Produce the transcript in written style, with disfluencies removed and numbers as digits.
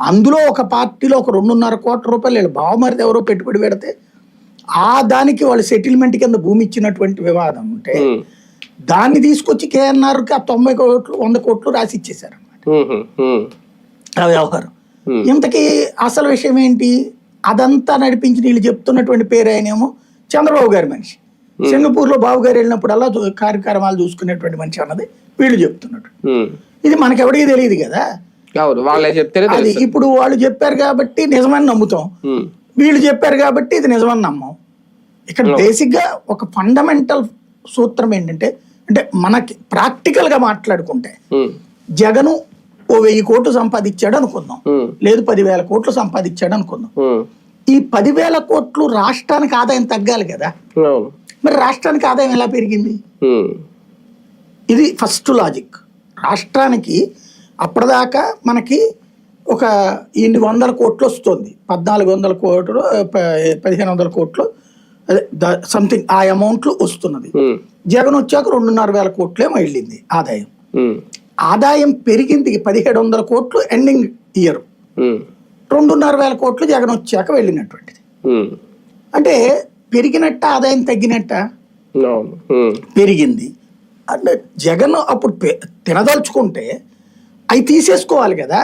అందులో ఒక పార్టీలో ఒక 2.5 కోట్ల రూపాయలు వీళ్ళు బావమరిది ఎవరో పెట్టుబడి పెడితే ఆ దానికి వాళ్ళు సెటిల్మెంట్ కింద భూమి ఇచ్చినటువంటి వివాదం ఉంటే దాన్ని తీసుకొచ్చి కేఎన్ఆర్కి ఆ 90 కోట్లు 100 కోట్లు రాసి ఇచ్చేశారు అన్నమాట ఆ వ్యవహారం. ఇంతకీ అసలు విషయం ఏంటి? అదంతా నడిపించి వీళ్ళు చెప్తున్నటువంటి పేరు ఆయనేమో చంద్రబాబు గారి మనిషి. సింగపూర్లో బాబు గారు వెళ్ళినప్పుడల్లా కార్యక్రమాలు చూసుకునేటువంటి మనిషి అన్నది వీళ్ళు చెప్తున్నట్టు. ఇది మనకెవడికి తెలియదు కదా. అది ఇప్పుడు వాళ్ళు చెప్పారు కాబట్టి నిజమని నమ్ముతాం, వీళ్ళు చెప్పారు కాబట్టి ఇది నిజమని నమ్మం. ఇక్కడ బేసిక్ గా ఒక ఫండమెంటల్ సూత్రం ఏంటంటే, అంటే మనకి ప్రాక్టికల్ గా మాట్లాడుకుంటే జగను ఓ 1000 కోట్లు సంపాదించాడు అనుకుందాం, లేదు 10,000 కోట్లు సంపాదించాడు అనుకుందాం. ఈ 10,000 కోట్లు రాష్ట్రానికి ఆదాయం తగ్గాలి కదా. మరి రాష్ట్రానికి ఆదాయం ఎలా పెరిగింది? ఇది ఫస్ట్ లాజిక్. రాష్ట్రానికి అప్పటిదాకా మనకి ఒక 100 కోట్లు వస్తుంది, 1400 కోట్లు 1500 కోట్లు సంథింగ్ ఆ అమౌంట్లు వస్తున్నది. జగన్ వచ్చాక 2,500 కోట్లేమో వెళ్ళింది ఆదాయం. ఆదాయం పెరిగింది 1,700 కోట్లు ఎండింగ్ ఇయర్, 2,500 కోట్లు జగన్ వచ్చాక వెళ్ళినటువంటిది. అంటే పెరిగినట్ట ఆదాయం తగ్గినట్ట? పెరిగింది. అంటే జగన్ అప్పుడు తినదలుచుకుంటే అవి తీసేసుకోవాలి కదా.